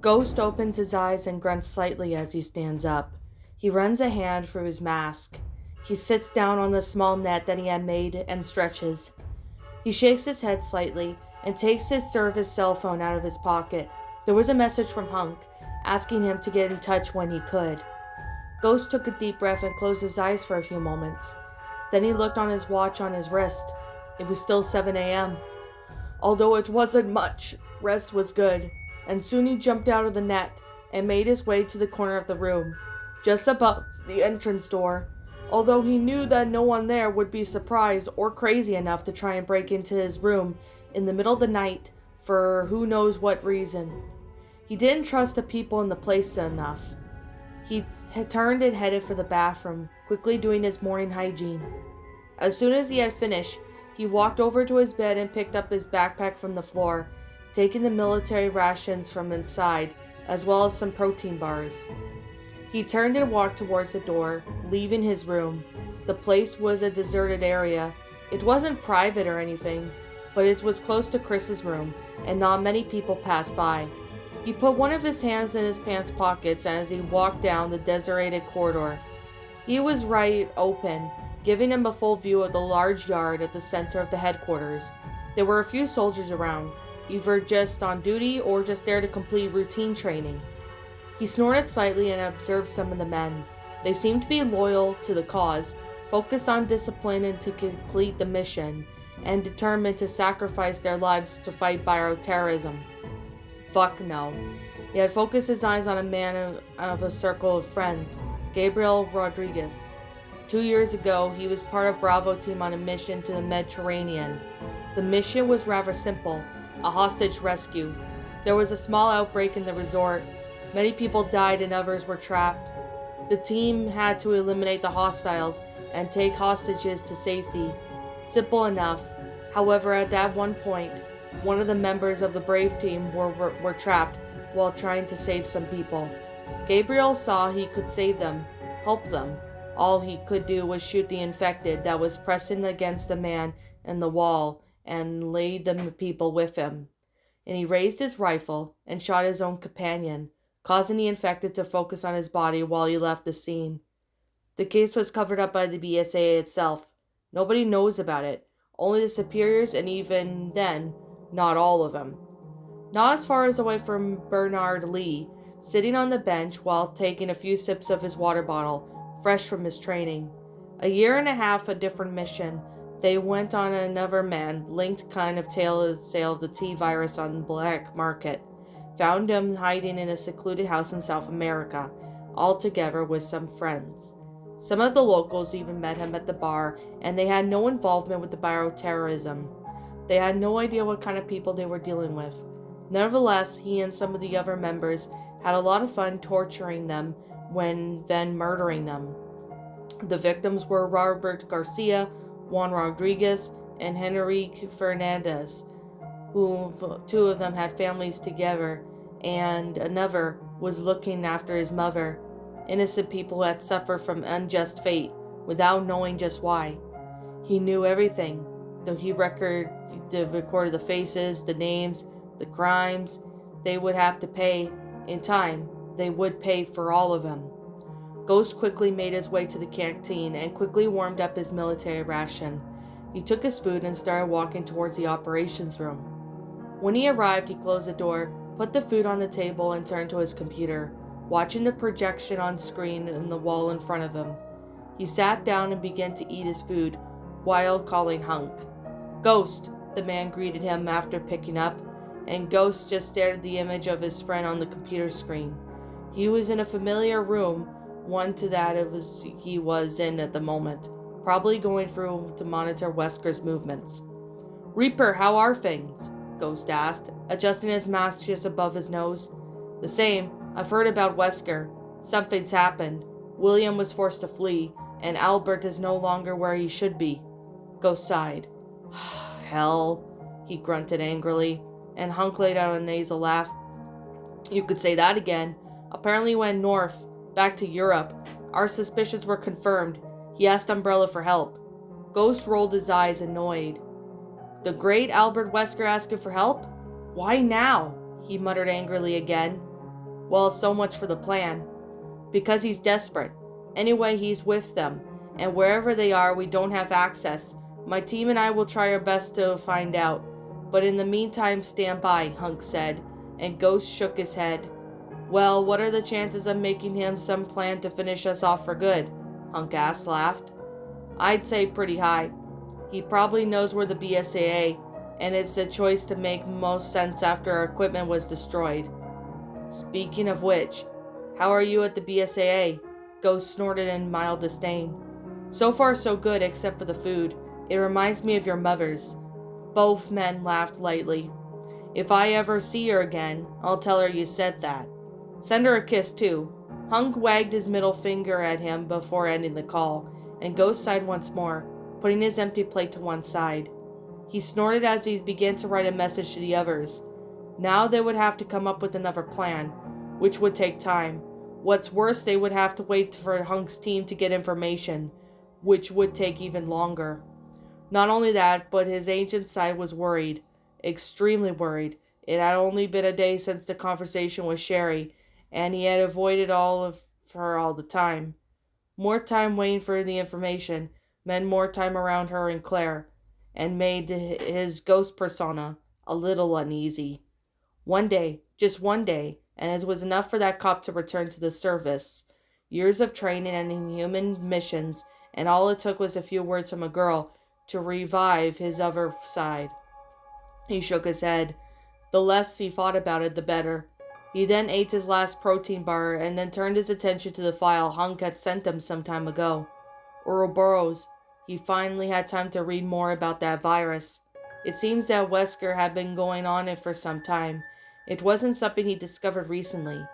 Ghost opens his eyes and grunts slightly as he stands up. He runs a hand through his mask. He sits down on the small net that he had made and stretches. He shakes his head slightly and takes his service cell phone out of his pocket. There was a message from Hunk, asking him to get in touch when he could. Ghost took a deep breath and closed his eyes for a few moments. Then he looked on his watch on his wrist. It was still 7 a.m. Although it wasn't much, rest was good, and soon he jumped out of the net and made his way to the corner of the room, just above the entrance door. Although he knew that no one there would be surprised or crazy enough to try and break into his room in the middle of the night for who knows what reason. He didn't trust the people in the place enough. He had turned and headed for the bathroom, quickly doing his morning hygiene. As soon as he had finished, he walked over to his bed and picked up his backpack from the floor, taking the military rations from inside, as well as some protein bars. He turned and walked towards the door, leaving his room. The place was a deserted area. It wasn't private or anything, but it was close to Chris's room, and not many people passed by. He put one of his hands in his pants pockets as he walked down the deserted corridor. He was right open, giving him a full view of the large yard at the center of the headquarters. There were a few soldiers around, either just on duty or just there to complete routine training. He snorted slightly and observed some of the men. They seemed to be loyal to the cause, focused on discipline and to complete the mission, and determined to sacrifice their lives to fight bioterrorism. Fuck no. He had focused his eyes on a man of a circle of friends, Gabriel Rodriguez. 2 years ago, he was part of Bravo team on a mission to the Mediterranean. The mission was rather simple, a hostage rescue. There was a small outbreak in the resort. Many people died and others were trapped. The team had to eliminate the hostiles and take hostages to safety. Simple enough. However, at that one point, one of the members of the Brave team were trapped while trying to save some people. Gabriel saw he could save them, help them. All he could do was shoot the infected that was pressing against the man in the wall and lead the people with him. And he raised his rifle and shot his own companion, causing the infected to focus on his body while he left the scene. The case was covered up by the BSA itself. Nobody knows about it, only the superiors, and even then, not all of them. Not as far as away from Bernard Lee, sitting on the bench while taking a few sips of his water bottle, fresh from his training. A year and a half, a different mission. They went on another man-linked kind of sale of the T-virus on the black market. Found him hiding in a secluded house in South America, all together with some friends. Some of the locals even met him at the bar, and they had no involvement with the bioterrorism. They had no idea what kind of people they were dealing with. Nevertheless, he and some of the other members had a lot of fun torturing them then murdering them. The victims were Robert Garcia, Juan Rodriguez, and Henrique Fernandez, who two of them had families together, and another was looking after his mother. Innocent people had suffered from unjust fate without knowing just why. He knew everything, though he recorded the faces, the names, the crimes. They would have to pay. In time, they would pay for all of them. Ghost quickly made his way to the canteen and quickly warmed up his military ration. He took his food and started walking towards the operations room. When he arrived, he closed the door, put the food on the table, and turned to his computer, watching the projection on screen in the wall in front of him. He sat down and began to eat his food, while calling Hunk. "Ghost," the man greeted him after picking up, and Ghost just stared at the image of his friend on the computer screen. He was in a familiar room, one to that he was in at the moment, probably going through to monitor Wesker's movements. "Reaper, how are things?" Ghost asked, adjusting his mask just above his nose. "The same. I've heard about Wesker. Something's happened. William was forced to flee, and Albert is no longer where he should be." Ghost sighed. "Hell," he grunted angrily, and Hunk let out a nasal laugh. "You could say that again. Apparently went north, back to Europe. Our suspicions were confirmed. He asked Umbrella for help." Ghost rolled his eyes, annoyed. "The great Albert Wesker asking for help? Why now?" he muttered angrily again. Well, so much for the plan. Because he's desperate. Anyway, he's with them, and wherever they are, we don't have access. My team and I will try our best to find out. But in the meantime, stand by, Hunk said, and Ghost shook his head. Well, what are the chances of making him some plan to finish us off for good? Hunk asked, laughed. I'd say pretty high. He probably knows we're the BSAA, and it's a choice to make most sense after our equipment was destroyed. Speaking of which, how are you at the BSAA? Ghost snorted in mild disdain. So far so good, except for the food. It reminds me of your mother's. Both men laughed lightly. If I ever see her again, I'll tell her you said that. Send her a kiss, too. Hunk wagged his middle finger at him before ending the call, and Ghost sighed once more, putting his empty plate to one side. He snorted as he began to write a message to the others. Now they would have to come up with another plan, which would take time. What's worse, they would have to wait for Hunk's team to get information, which would take even longer. Not only that, but his agent side was worried. Extremely worried. It had only been a day since the conversation with Sherry, and he had avoided all of her all the time. More time waiting for the information meant more time around her and Claire, and made his ghost persona a little uneasy. One day, just one day, and it was enough for that cop to return to the service. Years of training and inhuman missions, and all it took was a few words from a girl to revive his other side. He shook his head. The less he thought about it, the better. He then ate his last protein bar and then turned his attention to the file Hunk had sent him some time ago. Ouroboros. He finally had time to read more about that virus. It seems that Wesker had been going on it for some time. It wasn't something he discovered recently.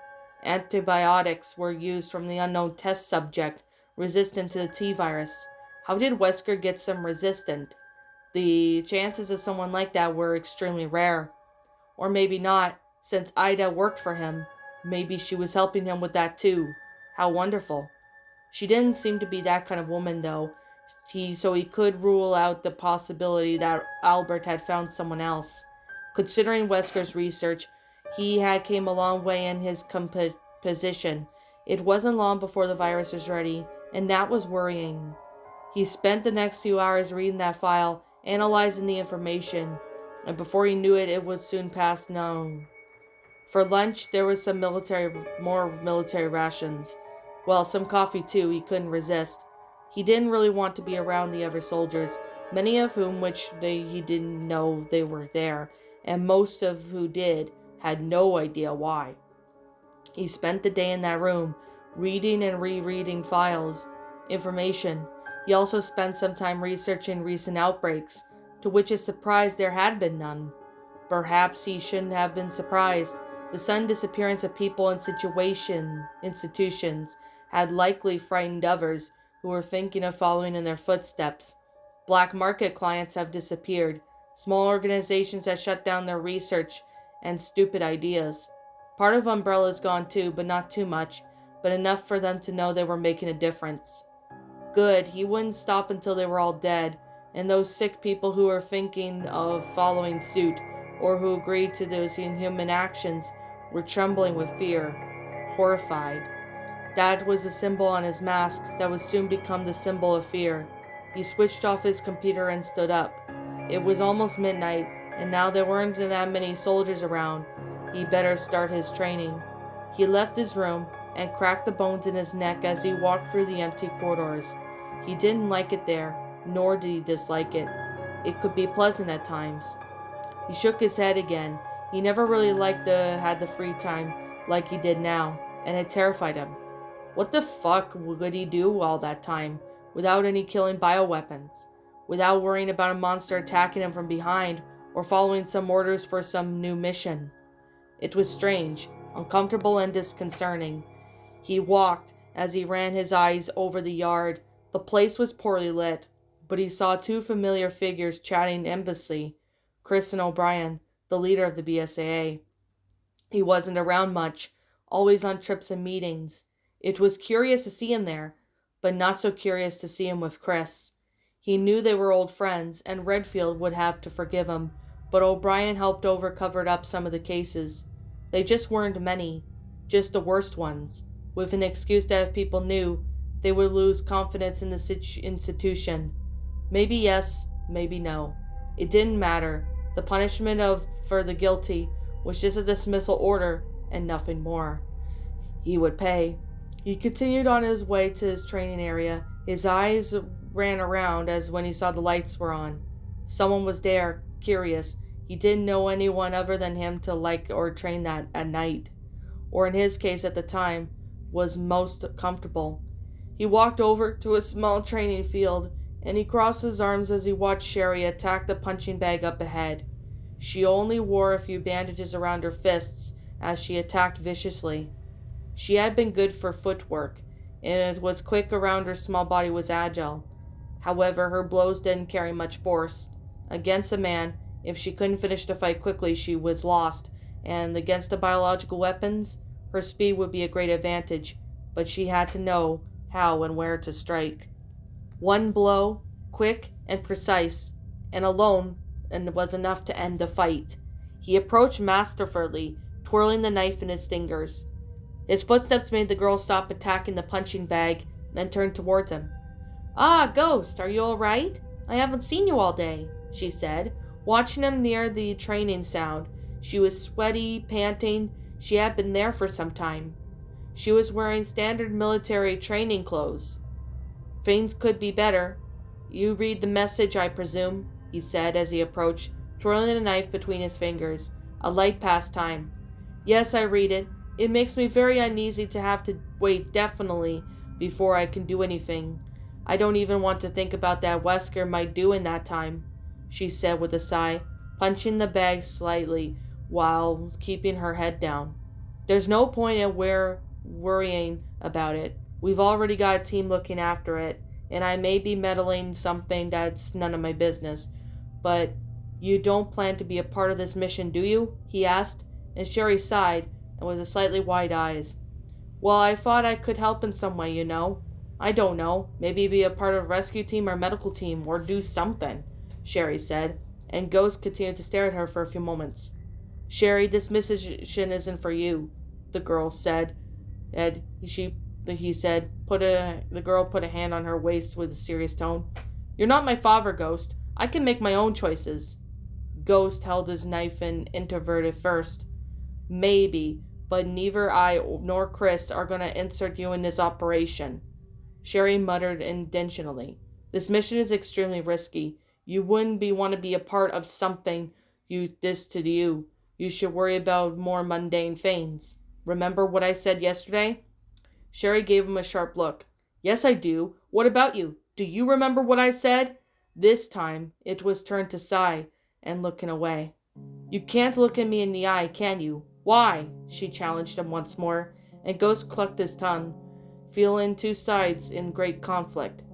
Antibiotics were used from the unknown test subject, resistant to the T-virus. How did Wesker get some resistant? The chances of someone like that were extremely rare. Or maybe not, since Ida worked for him. Maybe she was helping him with that too. How wonderful. She didn't seem to be that kind of woman, though, so he could rule out the possibility that Albert had found someone else. Considering Wesker's research, he had came a long way in his composition. It wasn't long before the virus was ready, and that was worrying. He spent the next few hours reading that file, analyzing the information, and before he knew it, it was soon past noon. For lunch, there was more military rations. Well, some coffee too, he couldn't resist. He didn't really want to be around the other soldiers, many of whom he didn't know they were there, and most of who did had no idea why. He spent the day in that room, reading and rereading files, information. He also spent some time researching recent outbreaks, to which his surprise there had been none. Perhaps he shouldn't have been surprised. The sudden disappearance of people and institutions had likely frightened others who were thinking of following in their footsteps. Black market clients have disappeared. Small organizations have shut down their research and stupid ideas. Part of Umbrella's gone too, but not too much, but enough for them to know they were making a difference. Good, he wouldn't stop until they were all dead, and those sick people who were thinking of following suit, or who agreed to those inhuman actions, were trembling with fear, horrified. That was the symbol on his mask that would soon become the symbol of fear. He switched off his computer and stood up. It was almost midnight, and now there weren't that many soldiers around. He better start his training. He left his room and cracked the bones in his neck as he walked through the empty corridors. He didn't like it there, nor did he dislike it. It could be pleasant at times. He shook his head again. He never really had the free time like he did now, and it terrified him. What the fuck would he do all that time, without any killing bioweapons, without worrying about a monster attacking him from behind, or following some orders for some new mission? It was strange, uncomfortable, and disconcerting. He walked as he ran his eyes over the yard. The place was poorly lit, but he saw two familiar figures chatting endlessly. Chris and O'Brien, the leader of the BSAA. He wasn't around much, always on trips and meetings. It was curious to see him there, but not so curious to see him with Chris. He knew they were old friends, and Redfield would have to forgive him, but O'Brien helped covered up some of the cases. They just weren't many. just the worst ones, with an excuse that if people knew, they would lose confidence in the institution. Maybe yes, maybe no. It didn't matter. The punishment for the guilty was just a dismissal order and nothing more. He would pay. He continued on his way to his training area. His eyes ran around as when he saw the lights were on. Someone was there, curious. He didn't know anyone other than him to like or train that at night, or in his case at the time, was most comfortable. He walked over to a small training field, and he crossed his arms as he watched Sherry attack the punching bag up ahead. She only wore a few bandages around her fists as she attacked viciously. She had been good for footwork, and it was quick around her small body was agile. However, her blows didn't carry much force. Against a man, if she couldn't finish the fight quickly, she was lost, and against the biological weapons, her speed would be a great advantage, but she had to know how and where to strike. One blow, quick and precise, and alone, and was enough to end the fight. He approached masterfully, twirling the knife in his fingers. His footsteps made the girl stop attacking the punching bag, then turned towards him. "Ah, Ghost, are you all right? I haven't seen you all day," she said, watching him near the training sound. She was sweaty, panting. She had been there for some time. She was wearing standard military training clothes. "Things could be better. You read the message, I presume," he said as he approached, twirling a knife between his fingers. "A light pastime." "Yes, I read it. It makes me very uneasy to have to wait definitely before I can do anything. I don't even want to think about that Wesker might do in that time," she said with a sigh, punching the bag slightly while keeping her head down. "There's no point in worrying about it. We've already got a team looking after it, and I may be meddling something that's none of my business. But you don't plan to be a part of this mission, do you?" he asked, and Sherry sighed and with slightly wide eyes. "Well, I thought I could help in some way, you know. I don't know, maybe be a part of a rescue team or medical team, or do something," Sherry said, and Ghost continued to stare at her for a few moments. "Sherry, this mission isn't for you," the girl said. The girl put a hand on her waist with a serious tone. "You're not my father, Ghost. I can make my own choices." Ghost held his knife and introverted first. "Maybe, but neither I nor Chris are going to insert you in this operation," Sherry muttered intentionally. "This mission is extremely risky. You wouldn't want to be a part of something to you. You should worry about more mundane things. Remember what I said yesterday?" Sherry gave him a sharp look. "Yes, I do. What about you? Do you remember what I said?" This time, it was turned to sigh and looking away. "You can't look at me in the eye, can you?" "Why?" she challenged him once more, and Ghost clucked his tongue, feeling two sides in great conflict.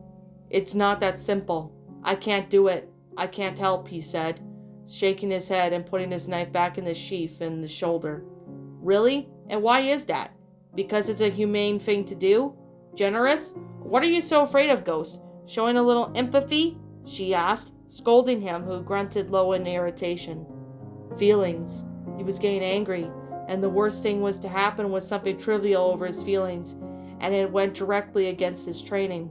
"It's not that simple. I can't do it. I can't help," he said, shaking his head and putting his knife back in the sheath in the shoulder. "Really? And why is that? Because it's a humane thing to do? Generous? What are you so afraid of, Ghost? Showing a little empathy?" she asked, scolding him, who grunted low in irritation. Feelings. He was getting angry, and the worst thing was to happen was something trivial over his feelings, and it went directly against his training.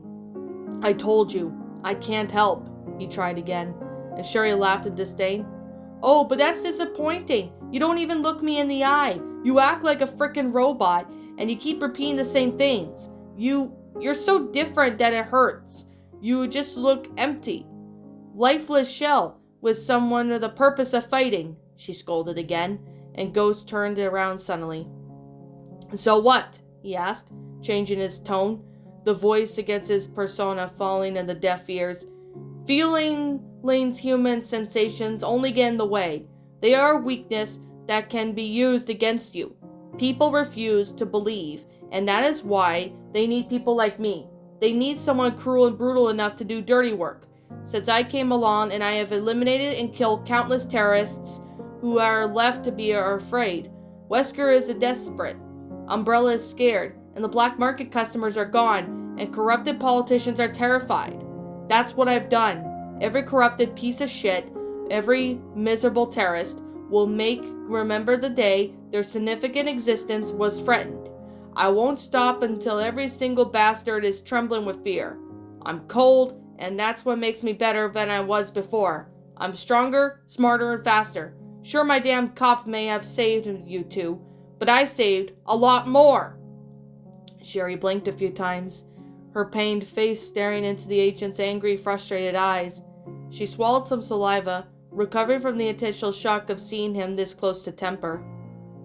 "I told you, I can't help," he tried again, and Sherry laughed in disdain. "Oh, but that's disappointing. You don't even look me in the eye. You act like a frickin' robot, and you keep repeating the same things. You're so different that it hurts. You just look empty. Lifeless shell with someone with the purpose of fighting," she scolded again, and Ghost turned around suddenly. "So what?" he asked, changing his tone, the voice against his persona falling in the deaf ears. "Feelings, human sensations only get in the way. They are a weakness that can be used against you. People refuse to believe, and that is why they need people like me. They need someone cruel and brutal enough to do dirty work. Since I came along, and I have eliminated and killed countless terrorists who are left to be afraid. Wesker is desperate. Umbrella is scared, and the black market customers are gone, and corrupted politicians are terrified. That's what I've done. Every corrupted piece of shit, every miserable terrorist, will remember the day their significant existence was threatened. I won't stop until every single bastard is trembling with fear. I'm cold, and that's what makes me better than I was before. I'm stronger, smarter, and faster. Sure, my damn cop may have saved you two, but I saved a lot more." Sherry blinked a few times, her pained face staring into the agent's angry, frustrated eyes. She swallowed some saliva, recovering from the intentional shock of seeing him this close to temper.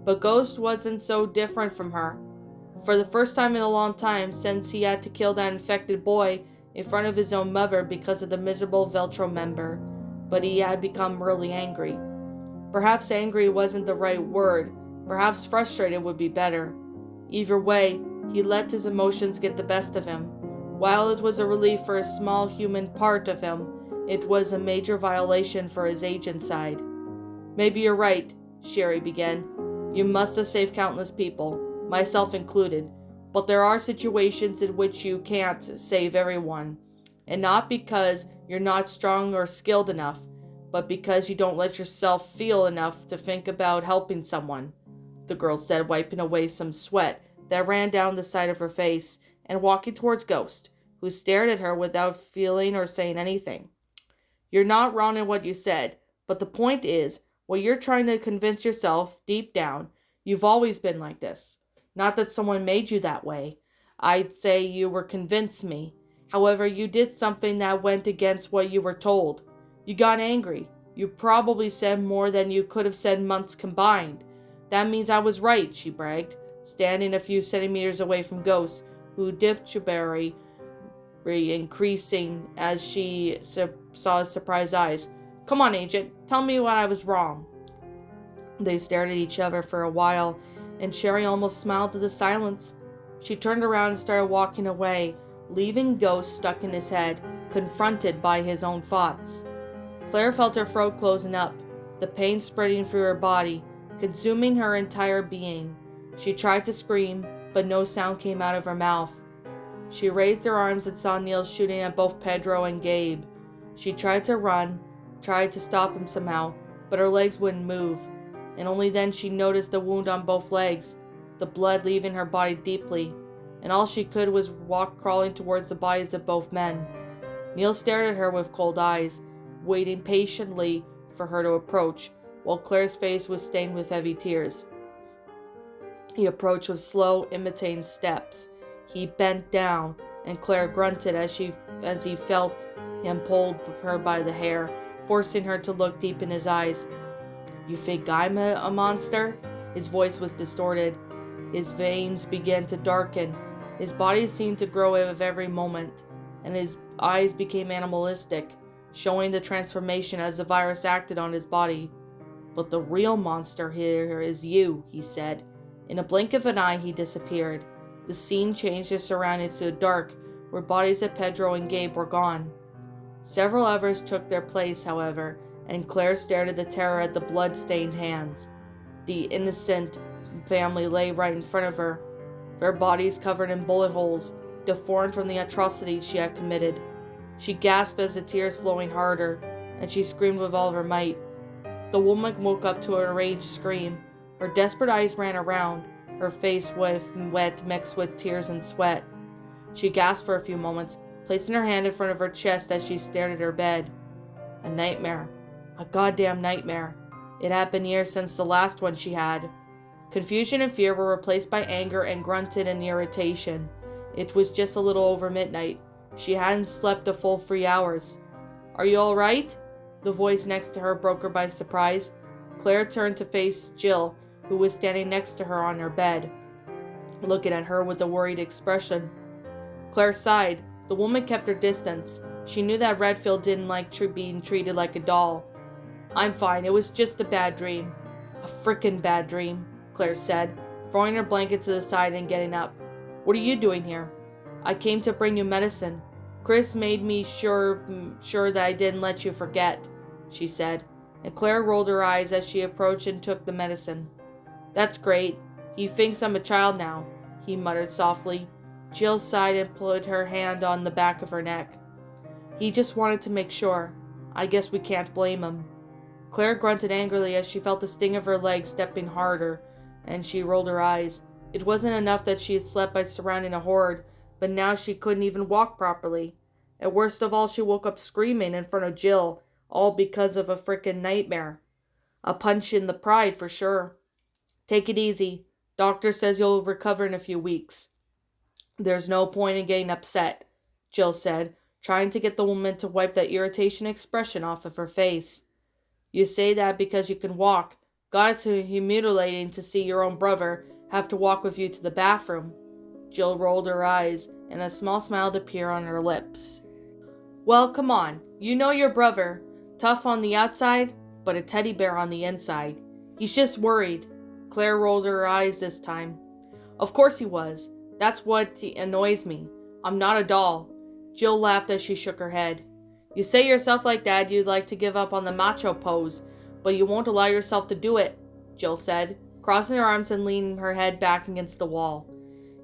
But Ghost wasn't so different from her. For the first time in a long time, since he had to kill that infected boy in front of his own mother because of the miserable Veltro member, but he had become really angry. Perhaps angry wasn't the right word. Perhaps frustrated would be better. Either way, he let his emotions get the best of him. While it was a relief for a small human part of him, it was a major violation for his agent side. "Maybe you're right," Sherry began. "You must have saved countless people, myself included, but there are situations in which you can't save everyone. And not because you're not strong or skilled enough, but because you don't let yourself feel enough to think about helping someone," the girl said, wiping away some sweat that ran down the side of her face and walking towards Ghost, who stared at her without feeling or saying anything. "You're not wrong in what you said, but the point is, what you're trying to convince yourself deep down, you've always been like this. Not that someone made you that way. I'd say you were convinced me. However, you did something that went against what you were told. You got angry. You probably said more than you could have said months combined. That means I was right," she bragged, standing a few centimeters away from Ghost, who dipped berry increasing as she saw his surprised eyes. "Come on, Agent, tell me what I was wrong." They stared at each other for a while, and Sherry almost smiled at the silence. She turned around and started walking away, leaving Ghost stuck in his head, confronted by his own thoughts. Claire felt her throat closing up, the pain spreading through her body, consuming her entire being. She tried to scream, but no sound came out of her mouth. She raised her arms and saw Neil shooting at both Pedro and Gabe. She tried to run, tried to stop him somehow, but her legs wouldn't move, and only then she noticed the wound on both legs, the blood leaving her body deeply, and all she could was walk crawling towards the bodies of both men. Neil stared at her with cold eyes, waiting patiently for her to approach, while Claire's face was stained with heavy tears. He approached with slow, imitating steps. He bent down, and Claire grunted as he felt him pull her by the hair, forcing her to look deep in his eyes. "You think I'm a monster?" His voice was distorted. His veins began to darken. His body seemed to grow with every moment, and his eyes became animalistic, showing the transformation as the virus acted on his body. "But the real monster here is you," he said. In a blink of an eye, he disappeared. The scene changed its surroundings to the dark, where bodies of Pedro and Gabe were gone. Several others took their place, however, and Claire stared at the terror at the blood-stained hands. The innocent family lay right in front of her, their bodies covered in bullet holes, deformed from the atrocities she had committed. She gasped as the tears flowing harder, and she screamed with all her might. The woman woke up to a enraged scream. Her desperate eyes ran around, her face wet mixed with tears and sweat. She gasped for a few moments, placing her hand in front of her chest as she stared at her bed. A nightmare. A goddamn nightmare. It had been years since the last one she had. Confusion and fear were replaced by anger and grunting and irritation. It was just a little over midnight. She hadn't slept a full 3 hours. "Are you all right?" The voice next to her broke her by surprise. Claire turned to face Jill, who was standing next to her on her bed, looking at her with a worried expression. Claire sighed. The woman kept her distance. She knew that Redfield didn't like being treated like a doll. "I'm fine. It was just a bad dream." "A frickin' bad dream," Claire said, throwing her blanket to the side and getting up. "What are you doing here?" "I came to bring you medicine. Chris made me sure that I didn't let you forget," she said, and Claire rolled her eyes as she approached and took the medicine. "That's great. He thinks I'm a child now," he muttered softly. Jill sighed and put her hand on the back of her neck. "He just wanted to make sure. I guess we can't blame him." Claire grunted angrily as she felt the sting of her leg stepping harder, and she rolled her eyes. It wasn't enough that she had slept by surrounding a horde, but now she couldn't even walk properly. And worst of all, she woke up screaming in front of Jill, all because of a frickin' nightmare. A punch in the pride for sure. Take it easy. Doctor says you'll recover in a few weeks. There's no point in getting upset, Jill said, trying to get the woman to wipe that irritation expression off of her face. You say that because you can walk. God, it's humiliating to see your own brother have to walk with you to the bathroom. Jill rolled her eyes, and a small smile appeared on her lips. Well, come on. You know your brother. Tough on the outside, but a teddy bear on the inside. He's just worried. Claire rolled her eyes this time. Of course he was. That's what annoys me. I'm not a doll. Jill laughed as she shook her head. You say yourself like that you'd like to give up on the macho pose, but you won't allow yourself to do it, Jill said, crossing her arms and leaning her head back against the wall.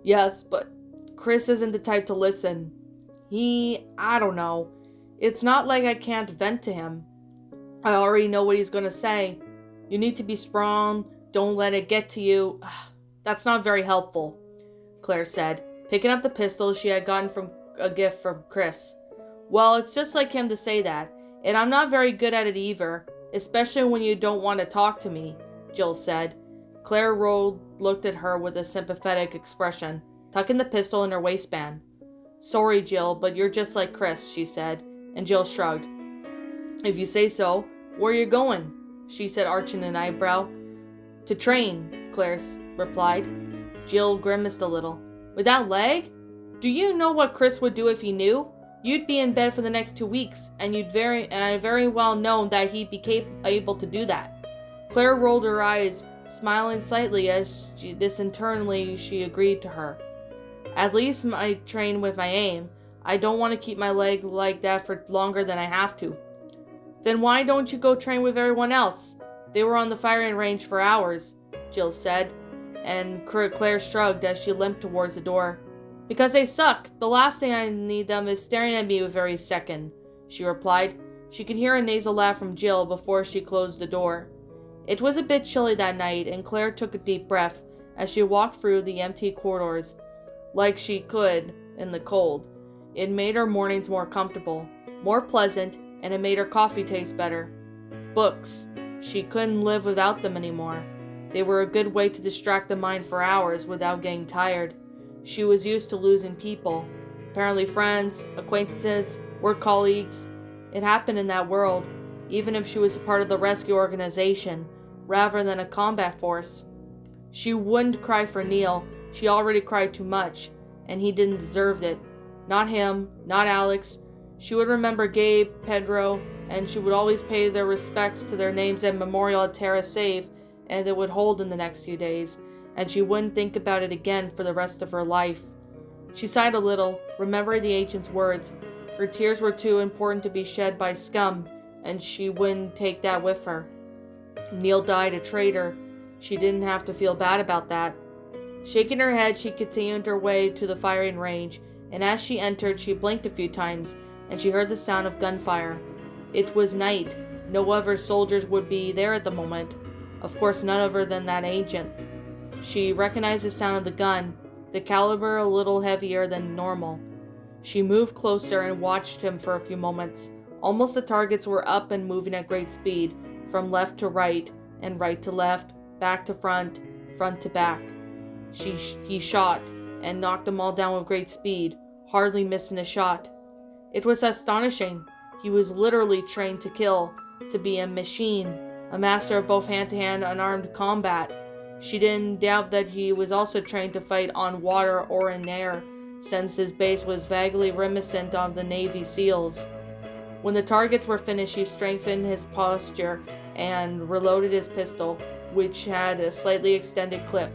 Yes, but Chris isn't the type to listen. I don't know. It's not like I can't vent to him. I already know what he's gonna say. You need to be strong. Don't let it get to you. That's not very helpful, Claire said, picking up the pistol she had gotten from a gift from Chris. Well, it's just like him to say that, and I'm not very good at it either, especially when you don't want to talk to me, Jill said. Claire looked at her with a sympathetic expression, tucking the pistol in her waistband. Sorry, Jill, but you're just like Chris, she said, and Jill shrugged. If you say so. Where are you going? She said, arching an eyebrow. To train, Claire replied. Jill grimaced a little. With that leg? Do you know what Chris would do if he knew? You'd be in bed for the next 2 weeks, and I very well know that he'd be able to do that. Claire rolled her eyes, smiling slightly as internally she agreed to her. At least I train with my aim. I don't want to keep my leg like that for longer than I have to. Then why don't you go train with everyone else? They were on the firing range for hours, Jill said, and Claire shrugged as she limped towards the door. Because they suck. The last thing I need them is staring at me every second, she replied. She could hear a nasal laugh from Jill before she closed the door. It was a bit chilly that night, and Claire took a deep breath as she walked through the empty corridors, like she could in the cold. It made her mornings more comfortable, more pleasant, and it made her coffee taste better. Books. She couldn't live without them anymore. They were a good way to distract the mind for hours without getting tired. She was used to losing people. Apparently friends, acquaintances, work colleagues. It happened in that world, even if she was a part of the rescue organization, rather than a combat force. She wouldn't cry for Neil. She already cried too much, and he didn't deserve it. Not him, not Alex. She would remember Gabe, Pedro, and she would always pay their respects to their names and memorial at Terra Save, and it would hold in the next few days, and she wouldn't think about it again for the rest of her life. She sighed a little, remembering the agent's words. Her tears were too important to be shed by scum, and she wouldn't take that with her. Neil died a traitor. She didn't have to feel bad about that. Shaking her head, she continued her way to the firing range, and as she entered, she blinked a few times, and she heard the sound of gunfire. It was night. No other soldiers would be there at the moment. Of course, none other than that agent. She recognized the sound of the gun, the caliber a little heavier than normal. She moved closer and watched him for a few moments. Almost the targets were up and moving at great speed, from left to right, and right to left, back to front, front to back. He shot, and knocked them all down with great speed, hardly missing a shot. It was astonishing. He was literally trained to kill, to be a machine, a master of both hand-to-hand unarmed combat. She didn't doubt that he was also trained to fight on water or in air, since his base was vaguely reminiscent of the Navy SEALs. When the targets were finished, he strengthened his posture and reloaded his pistol, which had a slightly extended clip,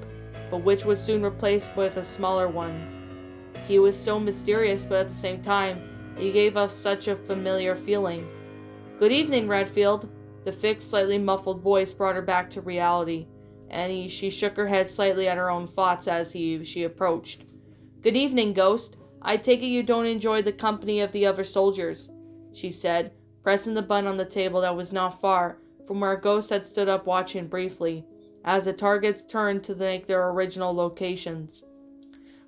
but which was soon replaced with a smaller one. He was so mysterious, but at the same time, he gave off such a familiar feeling. Good evening, Redfield. The thick, slightly muffled voice brought her back to reality, and she shook her head slightly at her own thoughts as she approached. Good evening, Ghost. I take it you don't enjoy the company of the other soldiers, she said, pressing the button on the table that was not far from where Ghost had stood up watching briefly, as the targets turned to make their original locations.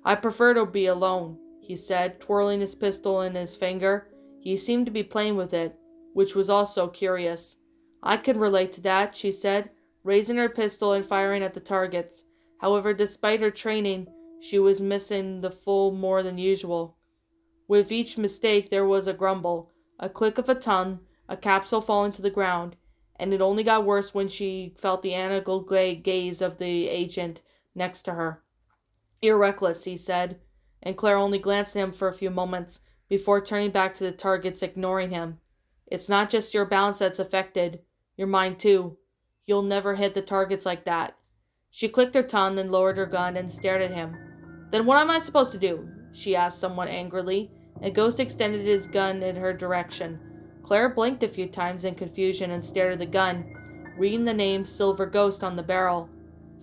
"I prefer to be alone," he said, twirling his pistol in his finger. He seemed to be playing with it, which was also curious. "I can relate to that," she said, raising her pistol and firing at the targets. However, despite her training, she was missing the full more than usual. With each mistake there was a grumble, a click of a tongue, a capsule falling to the ground, and it only got worse when she felt the analytical gaze of the agent next to her. "You're reckless," he said, and Claire only glanced at him for a few moments before turning back to the targets, ignoring him. "It's not just your balance that's affected, your mind too. You'll never hit the targets like that." She clicked her tongue, then lowered her gun and stared at him. "Then what am I supposed to do?" she asked somewhat angrily, and Ghost extended his gun in her direction. Claire blinked a few times in confusion and stared at the gun, reading the name Silver Ghost on the barrel.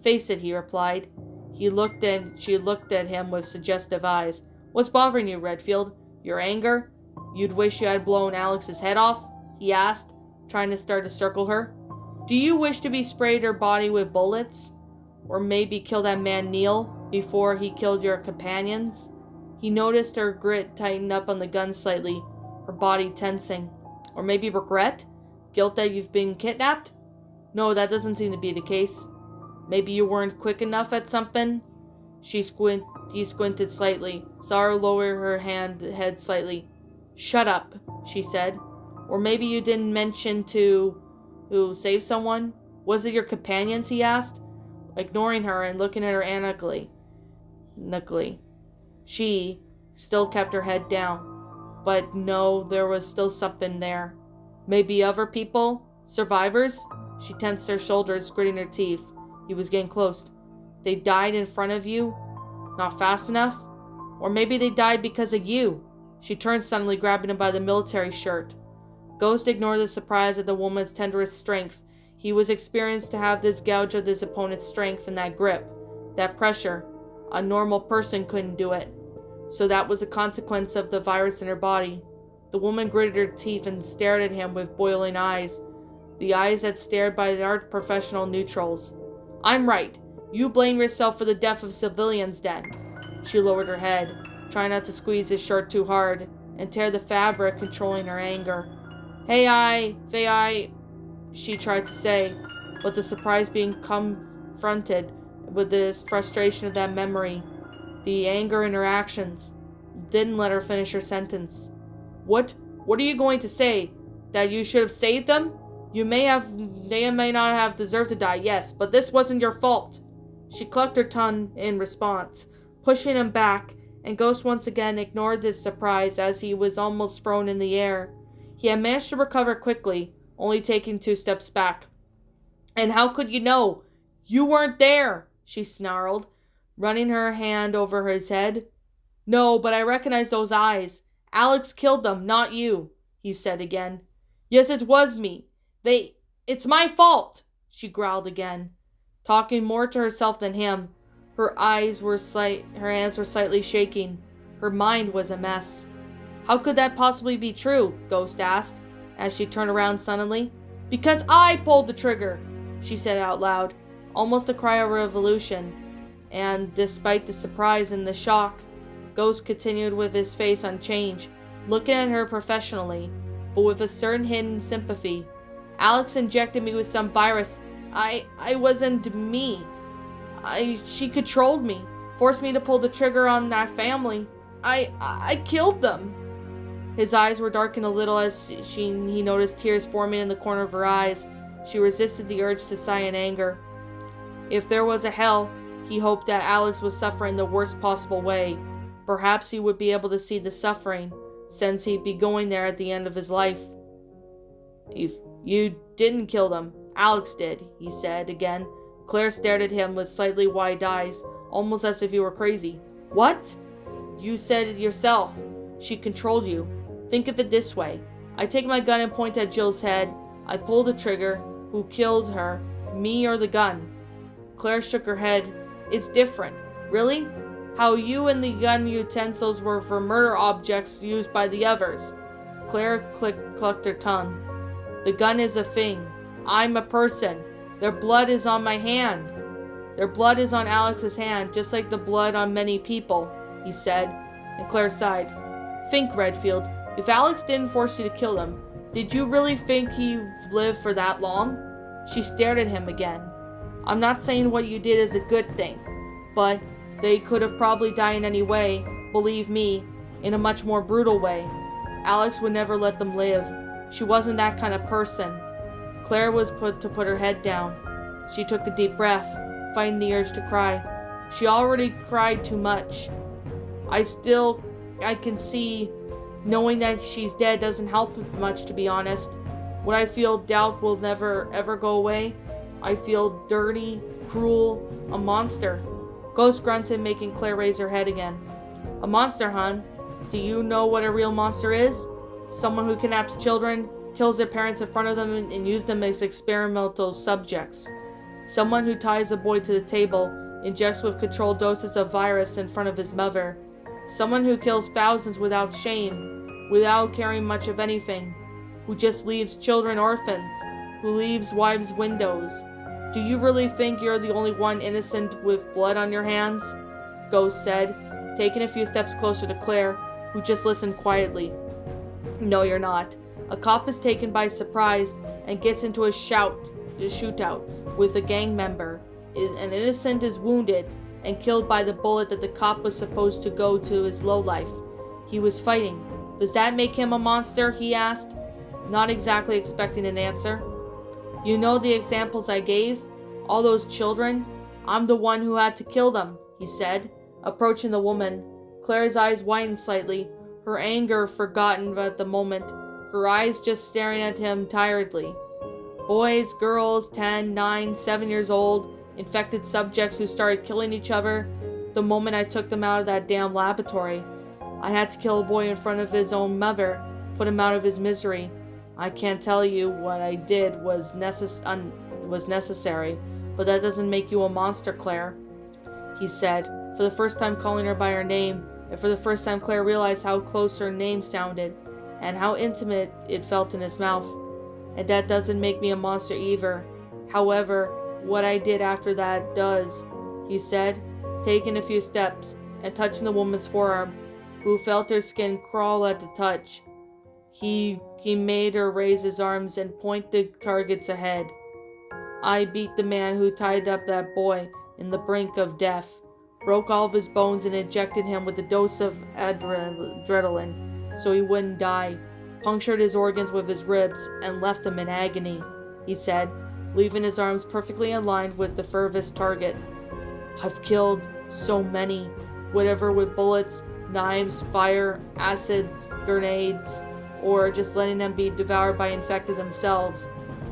"Face it," he replied. She looked at him with suggestive eyes. "What's bothering you, Redfield? Your anger? You'd wish you had blown Alex's head off?" he asked, trying to start to circle her. "Do you wish to be sprayed her body with bullets? Or maybe kill that man Neil before he killed your companions?" He noticed her grit tighten up on the gun slightly, her body tensing. "Or maybe regret? Guilt that you've been kidnapped?" "No, that doesn't seem to be the case." "Maybe you weren't quick enough at something?" He squinted slightly, saw her lower her head slightly. "Shut up," she said. "Or maybe you didn't mention to save someone? Was it your companions?" he asked, ignoring her and looking at her analytically. She still kept her head down, but no, there was still something there. "Maybe other people? Survivors?" She tensed her shoulders, gritting her teeth. He was getting close. "They died in front of you? Not fast enough? Or maybe they died because of you?" She turned suddenly, grabbing him by the military shirt. Ghost ignored the surprise at the woman's tenderest strength. He was experienced to have this gouge of his opponent's strength and that grip, that pressure. A normal person couldn't do it. So that was a consequence of the virus in her body. The woman gritted her teeth and stared at him with boiling eyes. The eyes that stared by art professional neutrals. "I'm right. You blame yourself for the death of civilians then." She lowered her head, trying not to squeeze his shirt too hard and tear the fabric, controlling her anger. She tried to say, but the surprise being confronted with the frustration of that memory, the anger in her actions, didn't let her finish her sentence. What are you going to say? That you should have saved them? They may not have deserved to die, yes, but this wasn't your fault." She clucked her tongue in response, pushing him back, and Ghost once again ignored his surprise as he was almost thrown in the air. He had managed to recover quickly, only taking 2 steps back. "And how could you know? You weren't there," she snarled, running her hand over his head. "No, but I recognize those eyes. Alex killed them, not you," he said again. "Yes, it was me. It's my fault," she growled again, talking more to herself than him. Her hands were slightly shaking. Her mind was a mess. "How could that possibly be true?" Ghost asked, as she turned around suddenly. "Because I pulled the trigger," she said out loud, almost a cry of revolution. And despite the surprise and the shock, Ghost continued with his face unchanged, looking at her professionally, but with a certain hidden sympathy. "Alex injected me with some virus. I wasn't me. She controlled me, forced me to pull the trigger on that family. I killed them." His eyes were darkened a little as he noticed tears forming in the corner of her eyes. She resisted the urge to sigh in anger. If there was a hell, he hoped that Alex was suffering the worst possible way. Perhaps he would be able to see the suffering, since he'd be going there at the end of his life. "You didn't kill them. Alex did," he said again. Claire stared at him with slightly wide eyes, almost as if he were crazy. "What?" "You said it yourself. She controlled you. Think of it this way. I take my gun and point at Jill's head. I pull the trigger. Who killed her? Me or the gun?" Claire shook her head. "It's different." "Really? How you and the gun utensils were for murder objects used by the others." Claire clucked her tongue. "The gun is a thing. I'm a person. Their blood is on my hand. Their blood is on Alex's hand, just like the blood on many people, he said, and Claire sighed. Think, Redfield, if Alex didn't force you to kill him, did you really think he lived for that long? She stared at him again. I'm not saying what you did is a good thing, but they could have probably died in any way, believe me, in a much more brutal way. Alex would never let them live. She wasn't that kind of person. Claire was put her head down. She took a deep breath, fighting the urge to cry. She already cried too much. I can see, knowing that she's dead doesn't help much, to be honest. When I feel doubt will never ever go away, I feel dirty, cruel, a monster. Ghost grunted, making Claire raise her head again. A monster, hon? Do you know what a real monster is? Someone who kidnaps children, kills their parents in front of them, and uses them as experimental subjects. Someone who ties a boy to the table, injects with controlled doses of virus in front of his mother. Someone who kills thousands without shame, without caring much of anything. Who just leaves children orphans, who leaves wives widows. Do you really think you're the only one innocent with blood on your hands? Ghost said, taking a few steps closer to Claire, who just listened quietly. No, you're not. A cop is taken by surprise and gets into a shootout with a gang member. An innocent is wounded and killed by the bullet that the cop was supposed to go to his lowlife. He was fighting. Does that make him a monster? He asked, not exactly expecting an answer. You know the examples I gave? All those children? I'm the one who had to kill them, he said, approaching the woman. Claire's eyes widened slightly, her anger forgotten at the moment, her eyes just staring at him tiredly. Boys, girls, 10, 9, 7 years old, infected subjects who started killing each other the moment I took them out of that damn laboratory. I had to kill a boy in front of his own mother, put him out of his misery. I can't tell you what I did was necessary, but that doesn't make you a monster, Claire, he said, for the first time calling her by her name, and for the first time Claire realized how close her name sounded, and how intimate it felt in his mouth. And that doesn't make me a monster either. However, what I did after that does, he said, taking a few steps and touching the woman's forearm, who felt her skin crawl at the touch. He made her raise his arms and point the targets ahead. I beat the man who tied up that boy in the brink of death, broke all of his bones and injected him with a dose of adrenaline so he wouldn't die, punctured his organs with his ribs, and left him in agony, he said, leaving his arms perfectly aligned with the furthest target. I've killed so many, whatever with bullets, knives, fire, acids, grenades, or just letting them be devoured by infected themselves.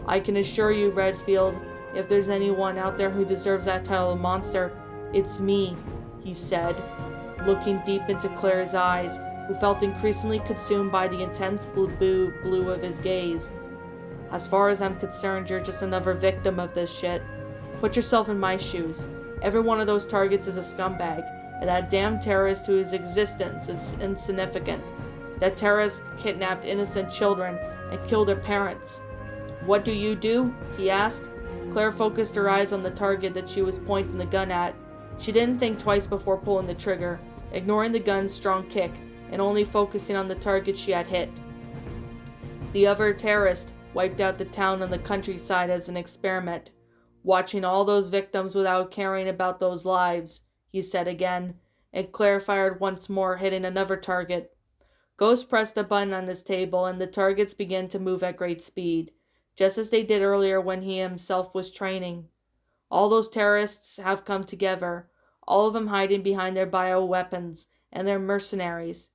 I can assure you, Redfield, if there's anyone out there who deserves that title of monster, it's me, he said, looking deep into Claire's eyes, who felt increasingly consumed by the intense blue of his gaze. As far as I'm concerned, you're just another victim of this shit. Put yourself in my shoes. Every one of those targets is a scumbag, and that damn terrorist whose existence is insignificant. That terrorist kidnapped innocent children and killed their parents. What do? He asked. Claire focused her eyes on the target that she was pointing the gun at. She didn't think twice before pulling the trigger, ignoring the gun's strong kick and only focusing on the target she had hit. The other terrorist wiped out the town and the countryside as an experiment, watching all those victims without caring about those lives, he said again, and Claire fired once more, hitting another target. Ghost pressed a button on his table, and the targets began to move at great speed, just as they did earlier when he himself was training. All those terrorists have come together, all of them hiding behind their bioweapons and their mercenaries.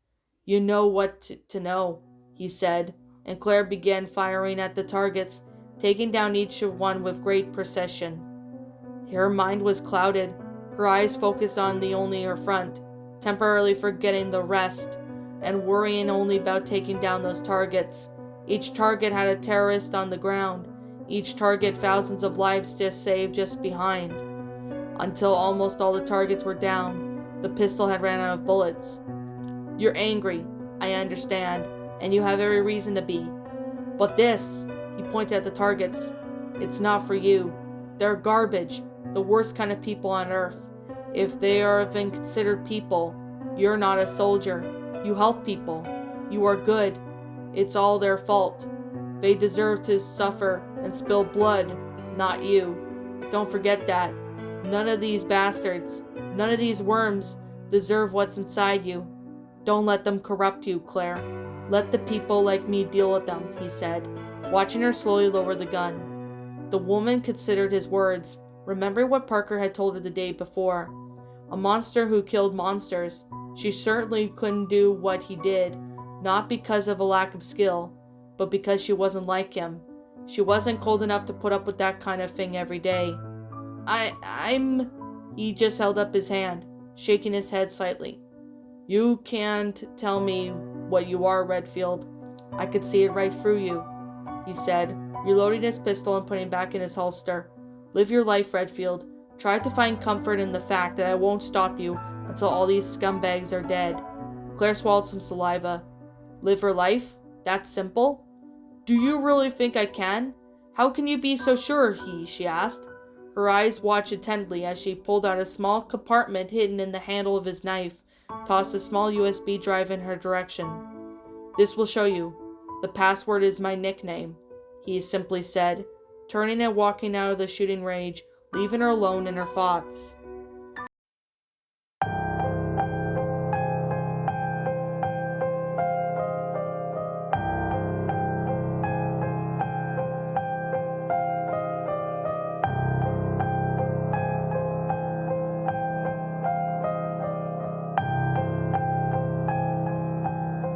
You know what to know, he said, and Claire began firing at the targets, taking down each one with great precision. Her mind was clouded, her eyes focused on only her front, temporarily forgetting the rest, and worrying only about taking down those targets. Each target had a terrorist on the ground, each target thousands of lives just saved just behind. Until almost all the targets were down, the pistol had ran out of bullets. You're angry, I understand, and you have every reason to be. But this, he pointed at the targets, It's not for you. They're garbage, the worst kind of people on earth. If they are even considered people, you're not a soldier. You help people. You are good. It's all their fault. They deserve to suffer and spill blood, not you. Don't forget that. None of these bastards, none of these worms deserve what's inside you. Don't let them corrupt you, Claire. Let the people like me deal with them, he said, watching her slowly lower the gun. The woman considered his words, remembering what Parker had told her the day before. A monster who killed monsters. She certainly couldn't do what he did, not because of a lack of skill, but because she wasn't like him. She wasn't cold enough to put up with that kind of thing every day. I'm... He just held up his hand, shaking his head slightly. You can't tell me what you are, Redfield. I could see it right through you, he said, reloading his pistol and putting it back in his holster. Live your life, Redfield. Try to find comfort in the fact that I won't stop you until all these scumbags are dead. Claire swallowed some saliva. Live her life? That simple? Do you really think I can? How can you be so sure, she asked. Her eyes watched intently as she pulled out a small compartment hidden in the handle of his knife, tossed a small USB drive in her direction. This will show you. The password is my nickname, he simply said, turning and walking out of the shooting range, leaving her alone in her thoughts.